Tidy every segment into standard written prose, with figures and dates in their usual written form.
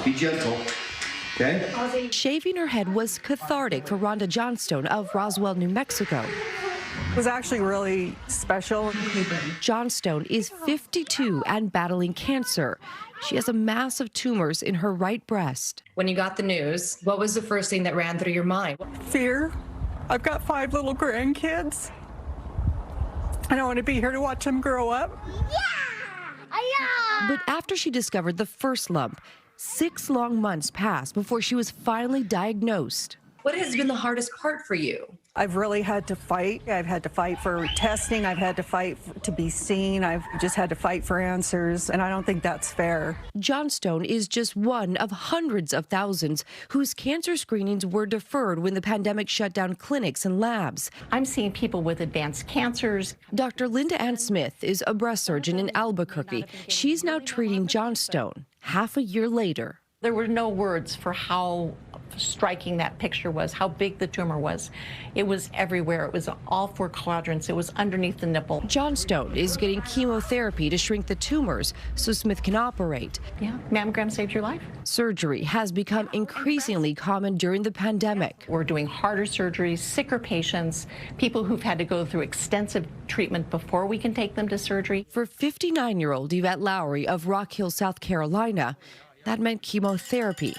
Be gentle, okay? Shaving her head was cathartic for Rhonda Johnstone of Roswell, New Mexico. It was actually really special. Johnstone is 52 and battling cancer. She has a mass of tumors in her right breast. When you got the news, what was the first thing that ran through your mind? Fear. I've got 5 little grandkids. I don't want to be here to watch them grow up. But after she discovered the first lump, 6 long months passed before she was finally diagnosed. What has been the hardest part for you? I've really had to fight. I've had to fight for testing. I've had to fight to be seen. I've just had to fight for answers, and I don't think that's fair. Johnstone is just one of hundreds of thousands whose cancer screenings were deferred when the pandemic shut down clinics and labs. I'm seeing people with advanced cancers. Dr. Linda Ann Smith is a breast surgeon in Albuquerque. She's now treating Johnstone half a year later. There were no words for how striking that picture was, how big the tumor was. It was everywhere. It was all 4 quadrants. It was underneath the nipple. Johnstone is getting chemotherapy to shrink the tumors so Smith can operate. Yeah, mammogram saved your life. Surgery has become increasingly common during the pandemic. We're doing harder surgeries, sicker patients, people who've had to go through extensive treatment before we can take them to surgery. For 59-year-old Yvette Lowry of Rock Hill, South Carolina, that meant chemotherapy.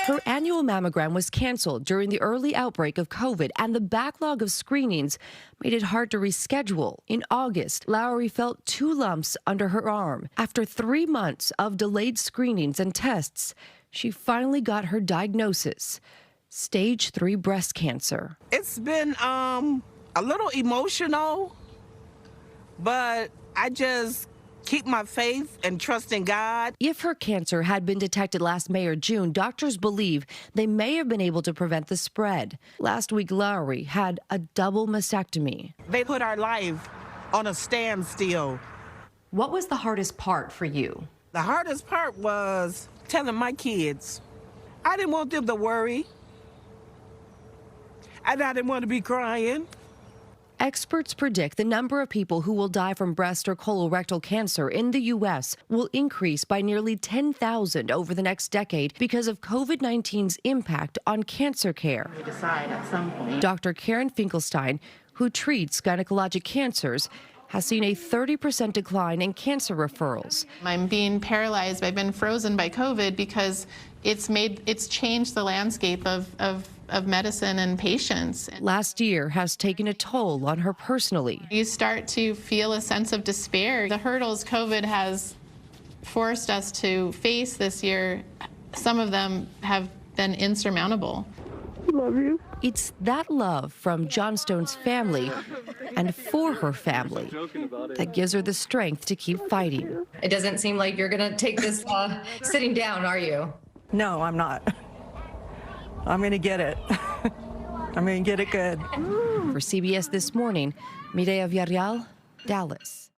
Her annual mammogram was canceled during the early outbreak of COVID, and the backlog of screenings made it hard to reschedule. In August, Lowry felt 2 lumps under her arm. After 3 months of delayed screenings and tests, she finally got her diagnosis: stage 3 breast cancer. It's been a little emotional, but I just keep my faith and trust in God. If her cancer had been detected last May or June, doctors believe they may have been able to prevent the spread. Last week, Lowry had a double mastectomy. They put our life on a standstill. What was the hardest part for you? The hardest part was telling my kids. I didn't want them to worry. And I didn't want to be crying. Experts predict the number of people who will die from breast or colorectal cancer in the U.S. will increase by nearly 10,000 over the next decade because of COVID-19's impact on cancer care. We decide at some point. Dr. Karen Finkelstein, who treats gynecologic cancers, has seen a 30% decline in cancer referrals. I'm being paralyzed. I've been frozen by COVID because it's changed the landscape of medicine and patients. Last year has taken a toll on her personally. You start to feel a sense of despair. The hurdles COVID has forced us to face this year, some of them have been insurmountable. Love you. It's that love from Johnstone's family and for her family that gives her the strength to keep fighting. It doesn't seem like you're going to take this sitting down, are you? No, I'm not. I'm going to get it. I'm going to get it good. For CBS This Morning, Mireya Villarreal, Dallas.